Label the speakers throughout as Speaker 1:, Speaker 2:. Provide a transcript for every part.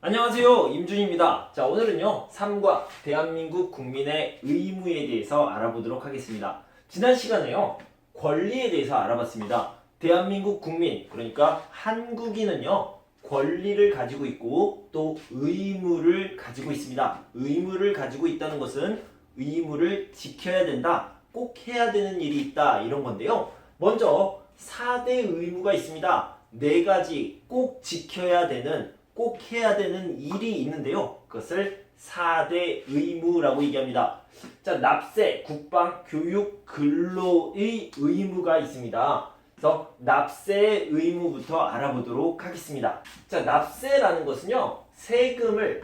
Speaker 1: 안녕하세요, 임준입니다. 자, 오늘은요 3과 대한민국 국민의 의무에 대해서 알아보도록 하겠습니다. 지난 시간에요 권리에 대해서 알아봤습니다. 대한민국 국민, 그러니까 한국인은요 권리를 가지고 있고 또 의무를 가지고 있습니다. 의무를 가지고 있다는 것은 의무를 지켜야 된다, 꼭 해야 되는 일이 있다, 이런 건데요. 먼저 4대 의무가 있습니다. 4가지 꼭 지켜야 되는, 꼭 해야 되는 일이 있는데요. 그것을 4대 의무라고 얘기합니다. 자, 납세, 국방, 교육, 근로의 의무가 있습니다. 그래서 납세 의무부터 알아보도록 하겠습니다. 자, 납세라는 것은요, 세금을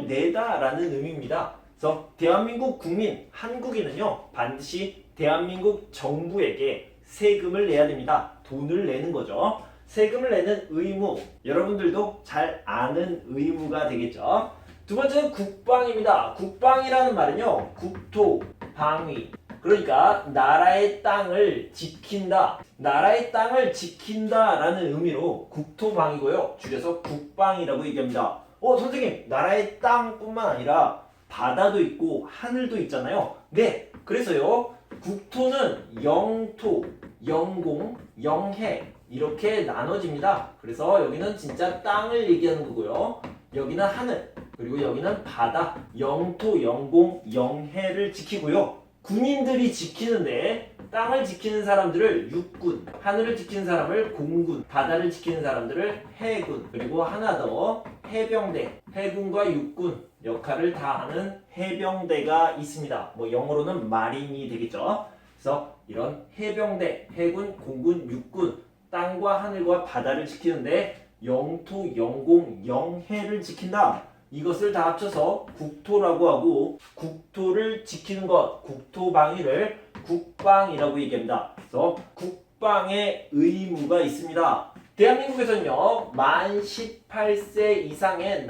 Speaker 1: 내다라는 의미입니다. 그래서 대한민국 국민, 한국인은요, 반드시 대한민국 정부에게 세금을 내야 됩니다. 돈을 내는 거죠. 세금을 내는 의무, 여러분들도 잘 아는 의무가 되겠죠. 두 번째는 국방입니다. 국방이라는 말은요, 국토, 방위, 그러니까 나라의 땅을 지킨다, 나라의 땅을 지킨다라는 의미로 국토방위고요, 줄여서 국방이라고 얘기합니다. 선생님, 나라의 땅뿐만 아니라 바다도 있고 하늘도 있잖아요. 네, 그래서요, 국토는 영토, 영공, 영해 이렇게 나눠집니다. 그래서 여기는 진짜 땅을 얘기하는 거고요, 여기는 하늘, 그리고 여기는 바다, 영토, 영공, 영해를 지키고요. 군인들이 지키는데 땅을 지키는 사람들을 육군, 하늘을 지키는 사람을 공군, 바다를 지키는 사람들을 해군, 그리고 하나 더 해병대, 해군과 육군 역할을 다 하는 해병대가 있습니다. 영어로는 마린이 되겠죠. 그래서 이런 해병대, 해군, 공군, 육군, 땅과 하늘과 바다를 지키는데 영토, 영공, 영해를 지킨다. 이것을 다 합쳐서 국토라고 하고, 국토를 지키는 것, 국토방위를 국방이라고 얘기합니다. 그래서 국방의 의무가 있습니다. 대한민국에서는요, 만 18세 이상의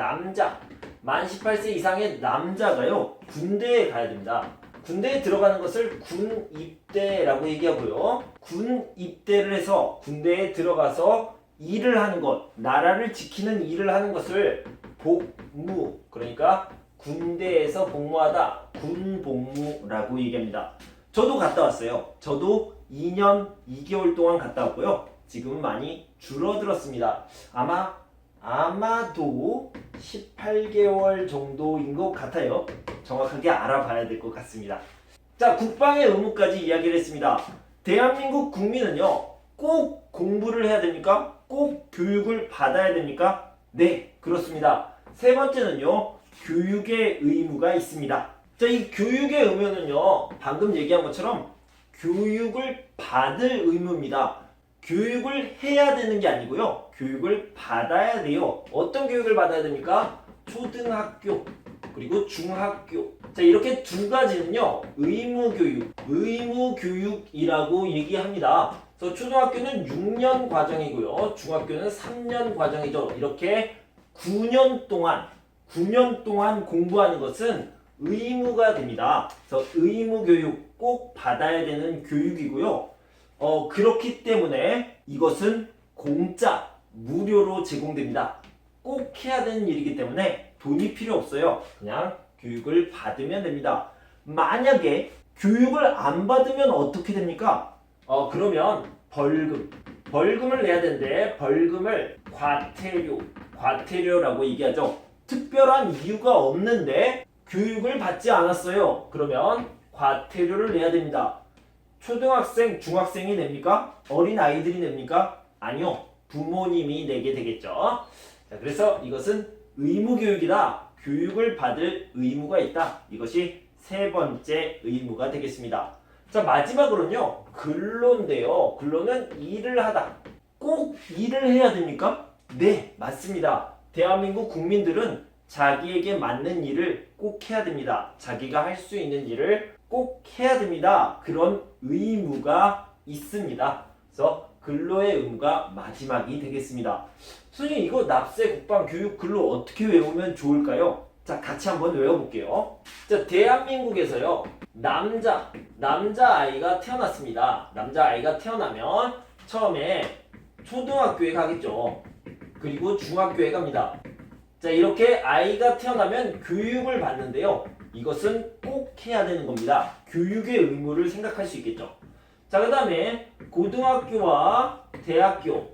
Speaker 1: 남자가요, 군대에 가야 됩니다. 군대에 들어가는 것을 군 입대라고 얘기하고요. 군 입대를 해서 군대에 들어가서 일을 하는 것, 나라를 지키는 일을 하는 것을 복무, 그러니까 군대에서 복무하다, 군복무라고 얘기합니다. 저도 갔다 왔어요. 저도 2년 2개월 동안 갔다 왔고요. 지금은 많이 줄어들었습니다. 아마도 18개월 정도인 것 같아요. 정확하게 알아봐야 될 것 같습니다. 자, 국방의 의무까지 이야기를 했습니다. 대한민국 국민은요, 꼭 공부를 해야 됩니까? 꼭 교육을 받아야 됩니까? 네, 그렇습니다. 세 번째는요, 교육의 의무가 있습니다. 자, 이 교육의 의무는요, 방금 얘기한 것처럼 교육을 받을 의무입니다. 교육을 해야 되는 게 아니고요, 교육을 받아야 돼요. 어떤 교육을 받아야 됩니까? 초등학교, 그리고 중학교. 자, 이렇게 두 가지는요, 의무교육이라고 얘기합니다. 그래서 초등학교는 6년 과정이고요, 중학교는 3년 과정이죠. 이렇게 9년 동안 공부하는 것은 의무가 됩니다. 그래서 의무교육, 꼭 받아야 되는 교육이고요. 그렇기 때문에 이것은 공짜, 무료로 제공됩니다. 꼭 해야 되는 일이기 때문에 돈이 필요 없어요. 그냥 교육을 받으면 됩니다. 만약에 교육을 안 받으면 어떻게 됩니까? 그러면 벌금을 내야 되는데, 벌금을 과태료라고 얘기하죠. 특별한 이유가 없는데 교육을 받지 않았어요. 그러면 과태료를 내야 됩니다. 초등학생, 중학생이 냅니까? 어린 아이들이 냅니까? 아니요, 부모님이 내게 되겠죠. 자, 그래서 이것은 의무교육이다. 교육을 받을 의무가 있다. 이것이 세 번째 의무가 되겠습니다. 자, 마지막으로는요, 근로인데요. 근로는 일을 하다. 꼭 일을 해야 됩니까? 네, 맞습니다. 대한민국 국민들은 자기에게 맞는 일을 꼭 해야 됩니다. 자기가 할 수 있는 일을 꼭 해야 됩니다. 그런 의무가 있습니다. 그래서 근로의 의무가 마지막이 되겠습니다. 선생님, 이거 납세, 국방, 교육, 근로 어떻게 외우면 좋을까요? 자, 같이 한번 외워볼게요. 자, 대한민국에서요, 남자아이가 태어났습니다. 남자아이가 태어나면 처음에 초등학교에 가겠죠. 그리고 중학교에 갑니다. 자, 이렇게 아이가 태어나면 교육을 받는데요. 이것은 꼭 해야 되는 겁니다. 교육의 의무를 생각할 수 있겠죠. 자, 그 다음에 고등학교와 대학교.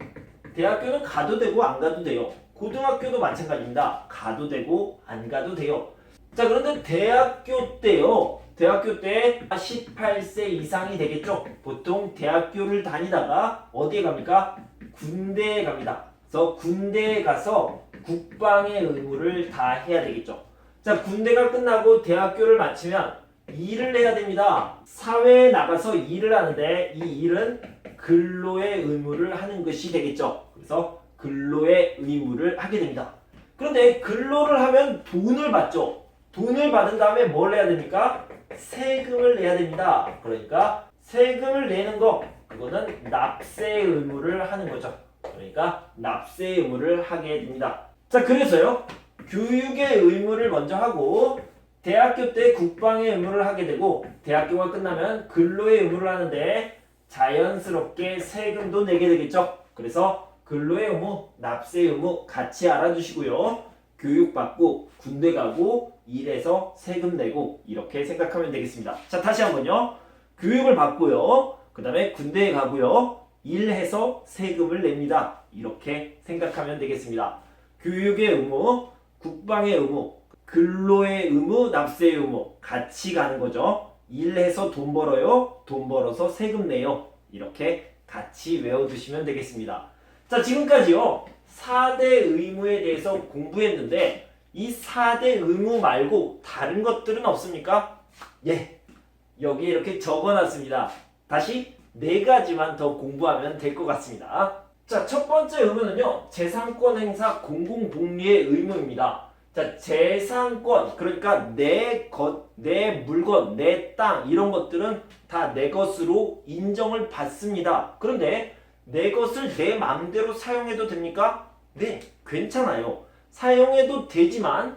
Speaker 1: 대학교는 가도 되고 안 가도 돼요. 고등학교도 마찬가지입니다. 가도 되고 안 가도 돼요. 자, 그런데 대학교 때요. 대학교 때 18세 이상이 되겠죠. 보통 대학교를 다니다가 어디에 갑니까? 군대에 갑니다. 그래서 군대에 가서 국방의 의무를 다 해야 되겠죠. 자, 군대가 끝나고 대학교를 마치면 일을 해야 됩니다. 사회에 나가서 일을 하는데 이 일은 근로의 의무를 하는 것이 되겠죠. 그래서 근로의 의무를 하게 됩니다. 그런데 근로를 하면 돈을 받죠. 돈을 받은 다음에 뭘 내야 됩니까? 세금을 내야 됩니다. 그러니까 세금을 내는 거, 그거는 납세 의무를 하는 거죠. 그러니까 납세 의무를 하게 됩니다. 자, 그래서요. 교육의 의무를 먼저 하고 대학교 때 국방의 의무를 하게 되고 대학교가 끝나면 근로의 의무를 하는데 자연스럽게 세금도 내게 되겠죠. 그래서 근로의 의무, 납세 의무 같이 알아두시고요. 교육받고 군대 가고 일해서 세금 내고 이렇게 생각하면 되겠습니다. 자, 다시 한번요. 교육을 받고요. 그 다음에 군대에 가고요. 일해서 세금을 냅니다. 이렇게 생각하면 되겠습니다. 교육의 의무, 국방의 의무, 근로의 의무, 납세의 의무 같이 가는 거죠. 일해서 돈 벌어요. 돈 벌어서 세금 내요. 이렇게 같이 외워두시면 되겠습니다. 자, 지금까지요. 4대 의무에 대해서 공부했는데 이 4대 의무 말고 다른 것들은 없습니까? 예, 여기에 이렇게 적어놨습니다. 다시 4가지만 더 공부하면 될 것 같습니다. 자, 첫 번째 의무는요. 재산권 행사 공공복리의 의무입니다. 자, 재산권, 그러니까 내 것, 내 물건, 내 땅 이런 것들은 다 내 것으로 인정을 받습니다. 그런데 내 것을 내 마음대로 사용해도 됩니까? 네, 괜찮아요. 사용해도 되지만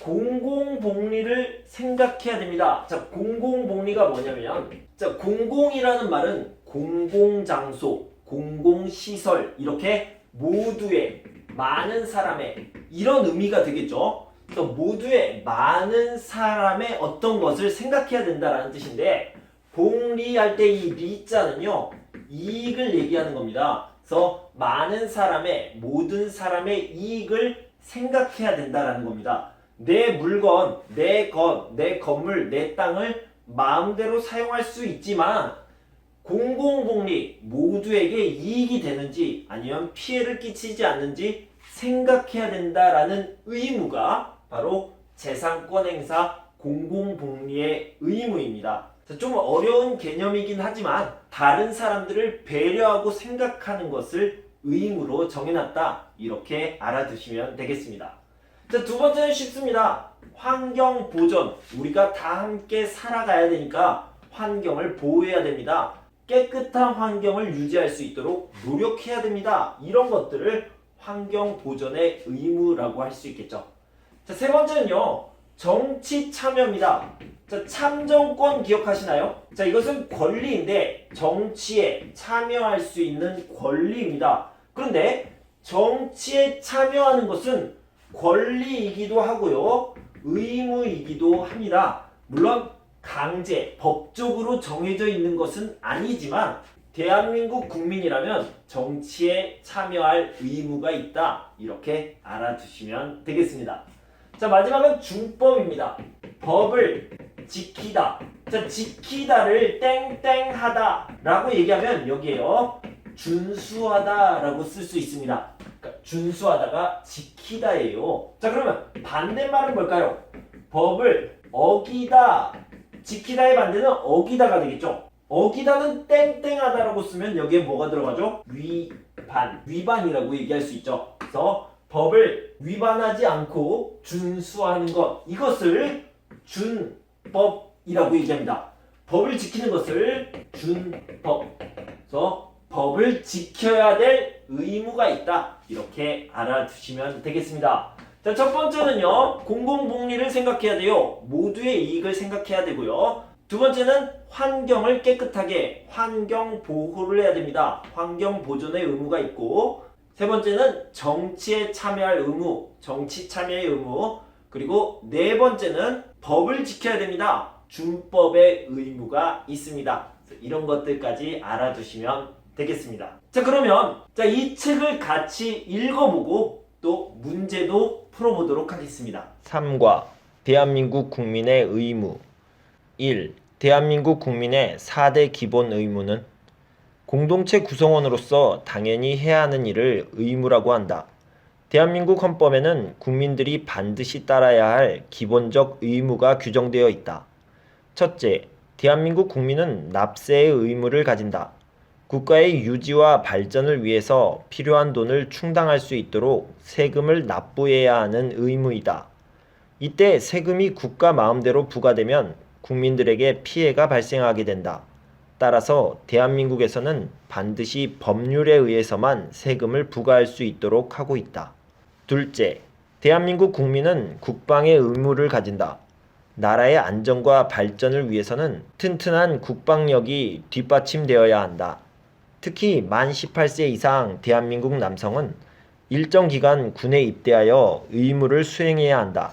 Speaker 1: 공공복리를 생각해야 됩니다. 자, 공공복리가 뭐냐면, 자, 공공이라는 말은 공공장소, 공공시설 이렇게 모두의 많은 사람의 이런 의미가 되겠죠. 그래서 모두의 많은 사람의 어떤 것을 생각해야 된다라는 뜻인데 복리할 때 이 리자는요 이익을 얘기하는 겁니다. 그래서 많은 사람의 모든 사람의 이익을 생각해야 된다라는 겁니다. 내 물건, 내 것, 내 건물, 내 땅을 마음대로 사용할 수 있지만 공공복리 모두에게 이익이 되는지 아니면 피해를 끼치지 않는지 생각해야 된다라는 의무가 바로 재산권 행사 공공복리의 의무입니다. 좀 어려운 개념이긴 하지만 다른 사람들을 배려하고 생각하는 것을 의무로 정해놨다. 이렇게 알아두시면 되겠습니다. 자, 두 번째는 쉽습니다. 환경 보존. 우리가 다 함께 살아가야 되니까 환경을 보호해야 됩니다. 깨끗한 환경을 유지할 수 있도록 노력해야 됩니다. 이런 것들을 환경 보존의 의무라고 할 수 있겠죠. 자, 세 번째는요. 정치 참여입니다. 자, 참정권 기억하시나요? 자, 이것은 권리인데 정치에 참여할 수 있는 권리입니다. 그런데 정치에 참여하는 것은 권리이기도 하고요. 의무이기도 합니다. 물론 강제, 법적으로 정해져 있는 것은 아니지만 대한민국 국민이라면 정치에 참여할 의무가 있다. 이렇게 알아두시면 되겠습니다. 자, 마지막은 준법입니다. 법을 지키다. 자, 지키다를 땡땡하다 라고 얘기하면 여기에요. 준수하다 라고 쓸 수 있습니다. 그러니까 준수하다가 지키다예요. 자, 그러면 반대말은 뭘까요? 법을 어기다. 지키다의 반대는 어기다가 되겠죠. 어기다는 땡땡하다라고 쓰면 여기에 뭐가 들어가죠? 위반. 위반이라고 얘기할 수 있죠. 그래서 법을 위반하지 않고 준수하는 것. 이것을 준법이라고 얘기합니다. 법을 지키는 것을 준법. 그래서 법을 지켜야 될 의무가 있다. 이렇게 알아두시면 되겠습니다. 자, 첫 번째는요. 공공복리를 생각해야 돼요. 모두의 이익을 생각해야 되고요. 두 번째는 환경을 깨끗하게 환경 보호를 해야 됩니다. 환경 보존의 의무가 있고 세 번째는 정치에 참여할 의무, 정치 참여의 의무. 그리고 네 번째는 법을 지켜야 됩니다. 준법의 의무가 있습니다. 이런 것들까지 알아두시면 되겠습니다. 자, 그러면 이 책을 같이 읽어보고 또 문제도 풀어보도록 하겠습니다. 3과 대한민국 국민의 의무. 1. 대한민국 국민의 4대 기본 의무는 공동체 구성원으로서 당연히 해야 하는 일을 의무라고 한다. 대한민국 헌법에는 국민들이 반드시 따라야 할 기본적 의무가 규정되어 있다. 첫째, 대한민국 국민은 납세의 의무를 가진다. 국가의 유지와 발전을 위해서 필요한 돈을 충당할 수 있도록 세금을 납부해야 하는 의무이다. 이때 세금이 국가 마음대로 부과되면 국민들에게 피해가 발생하게 된다. 따라서 대한민국에서는 반드시 법률에 의해서만 세금을 부과할 수 있도록 하고 있다. 둘째, 대한민국 국민은 국방의 의무를 가진다. 나라의 안정과 발전을 위해서는 튼튼한 국방력이 뒷받침되어야 한다. 특히 만 18세 이상 대한민국 남성은 일정 기간 군에 입대하여 의무를 수행해야 한다.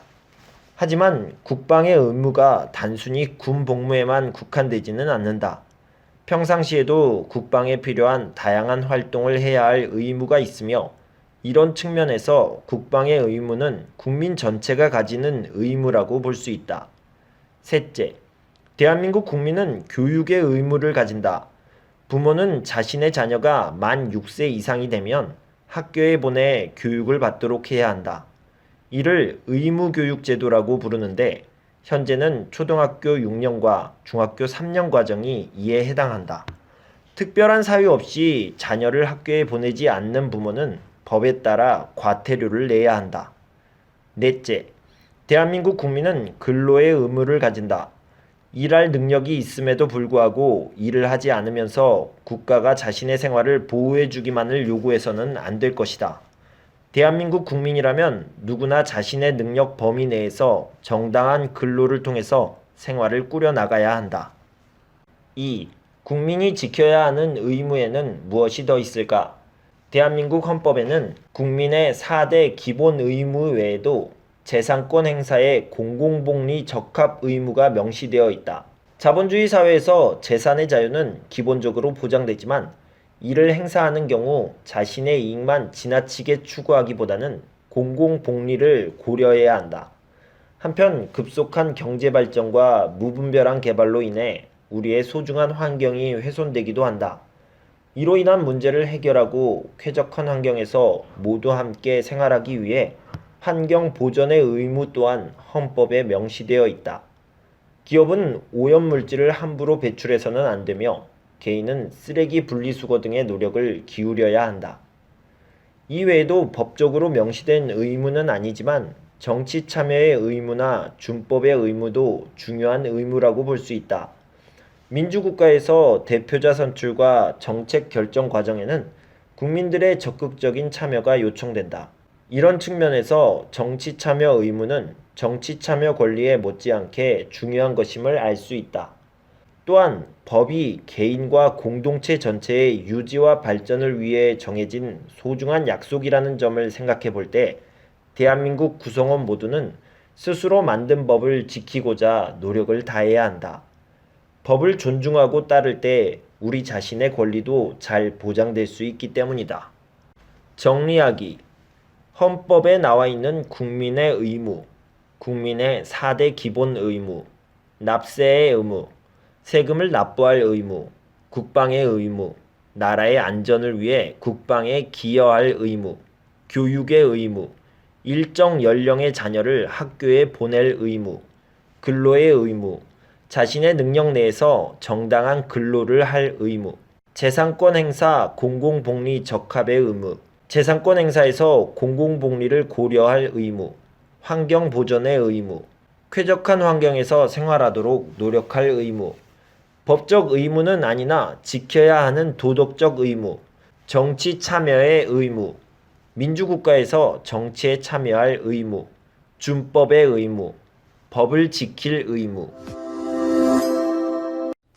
Speaker 1: 하지만 국방의 의무가 단순히 군 복무에만 국한되지는 않는다. 평상시에도 국방에 필요한 다양한 활동을 해야 할 의무가 있으며 이런 측면에서 국방의 의무는 국민 전체가 가지는 의무라고 볼 수 있다. 셋째, 대한민국 국민은 교육의 의무를 가진다. 부모는 자신의 자녀가 만 6세 이상이 되면 학교에 보내 교육을 받도록 해야 한다. 이를 의무교육제도라고 부르는데 현재는 초등학교 6년과 중학교 3년 과정이 이에 해당한다. 특별한 사유 없이 자녀를 학교에 보내지 않는 부모는 법에 따라 과태료를 내야 한다. 넷째, 대한민국 국민은 근로의 의무를 가진다. 일할 능력이 있음에도 불구하고 일을 하지 않으면서 국가가 자신의 생활을 보호해주기만을 요구해서는 안 될 것이다. 대한민국 국민이라면 누구나 자신의 능력 범위 내에서 정당한 근로를 통해서 생활을 꾸려나가야 한다. 2. 국민이 지켜야 하는 의무에는 무엇이 더 있을까? 대한민국 헌법에는 국민의 4대 기본 의무 외에도 재산권 행사의 공공복리 적합 의무가 명시되어 있다. 자본주의 사회에서 재산의 자유는 기본적으로 보장되지만 이를 행사하는 경우 자신의 이익만 지나치게 추구하기보다는 공공복리를 고려해야 한다. 한편 급속한 경제발전과 무분별한 개발로 인해 우리의 소중한 환경이 훼손되기도 한다. 이로 인한 문제를 해결하고 쾌적한 환경에서 모두 함께 생활하기 위해 환경 보전의 의무 또한 헌법에 명시되어 있다. 기업은 오염물질을 함부로 배출해서는 안 되며 개인은 쓰레기 분리수거 등의 노력을 기울여야 한다. 이외에도 법적으로 명시된 의무는 아니지만 정치 참여의 의무나 준법의 의무도 중요한 의무라고 볼 수 있다. 민주국가에서 대표자 선출과 정책 결정 과정에는 국민들의 적극적인 참여가 요청된다. 이런 측면에서 정치 참여 의무는 정치 참여 권리에 못지않게 중요한 것임을 알 수 있다. 또한 법이 개인과 공동체 전체의 유지와 발전을 위해 정해진 소중한 약속이라는 점을 생각해 볼 때 대한민국 구성원 모두는 스스로 만든 법을 지키고자 노력을 다해야 한다. 법을 존중하고 따를 때 우리 자신의 권리도 잘 보장될 수 있기 때문이다. 정리하기. 헌법에 나와 있는 국민의 의무, 국민의 4대 기본 의무, 납세의 의무, 세금을 납부할 의무, 국방의 의무, 나라의 안전을 위해 국방에 기여할 의무, 교육의 의무, 일정 연령의 자녀를 학교에 보낼 의무, 근로의 의무, 자신의 능력 내에서 정당한 근로를 할 의무, 재산권 행사 공공복리 적합의 의무, 재산권 행사에서 공공복리를 고려할 의무, 환경 보전의 의무, 쾌적한 환경에서 생활하도록 노력할 의무, 법적 의무는 아니나 지켜야 하는 도덕적 의무, 정치 참여의 의무, 민주국가에서 정치에 참여할 의무, 준법의 의무, 법을 지킬 의무.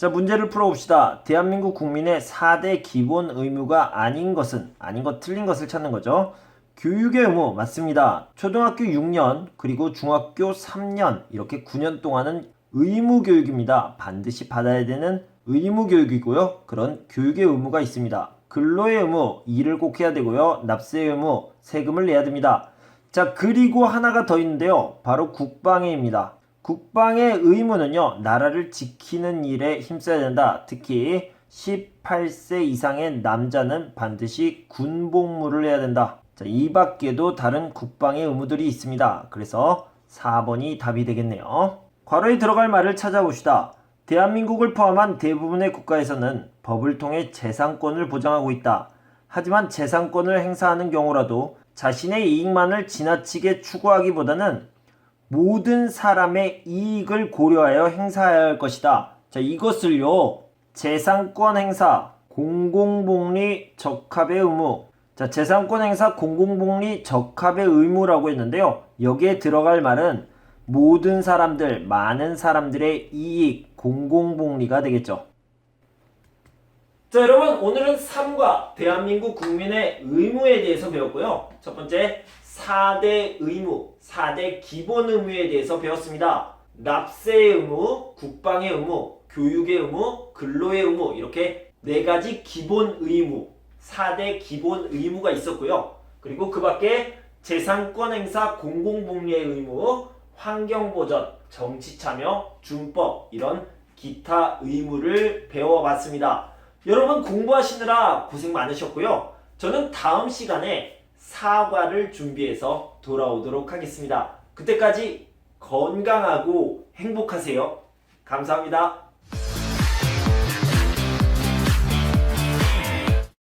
Speaker 1: 자, 문제를 풀어봅시다. 대한민국 국민의 4대 기본 의무가 아닌 것은, 아닌 것, 틀린 것을 찾는 거죠. 교육의 의무 맞습니다. 초등학교 6년 그리고 중학교 3년 이렇게 9년 동안은 의무 교육입니다. 반드시 받아야 되는 의무 교육이고요. 그런 교육의 의무가 있습니다. 근로의 의무, 일을 꼭 해야 되고요. 납세의 의무, 세금을 내야 됩니다. 자, 그리고 하나가 더 있는데요. 바로 국방의입니다. 국방의 의무는요, 나라를 지키는 일에 힘써야 된다. 특히 18세 이상의 남자는 반드시 군복무를 해야 된다. 자, 이 밖에도 다른 국방의 의무들이 있습니다. 그래서 4번이 답이 되겠네요. 괄호에 들어갈 말을 찾아봅시다. 대한민국을 포함한 대부분의 국가에서는 법을 통해 재산권을 보장하고 있다. 하지만 재산권을 행사하는 경우라도 자신의 이익만을 지나치게 추구하기보다는 모든 사람의 이익을 고려하여 행사해야 할 것이다. 자, 이것을요, 재산권 행사, 공공복리 적합의 의무. 자, 재산권 행사, 공공복리 적합의 의무라고 했는데요. 여기에 들어갈 말은 모든 사람들, 많은 사람들의 이익, 공공복리가 되겠죠. 자, 여러분, 오늘은 3과 대한민국 국민의 의무에 대해서 배웠고요. 첫 번째, 4대 의무, 4대 기본 의무에 대해서 배웠습니다. 납세의 의무, 국방의 의무, 교육의 의무, 근로의 의무 이렇게 4가지 기본 의무, 4대 기본 의무가 있었고요. 그리고 그 밖에 재산권 행사, 공공복리의 의무, 환경보전, 정치참여, 준법 이런 기타 의무를 배워봤습니다. 여러분 공부하시느라 고생 많으셨고요. 저는 다음 시간에 사과를 준비해서 돌아오도록 하겠습니다. 그때까지 건강하고 행복하세요. 감사합니다.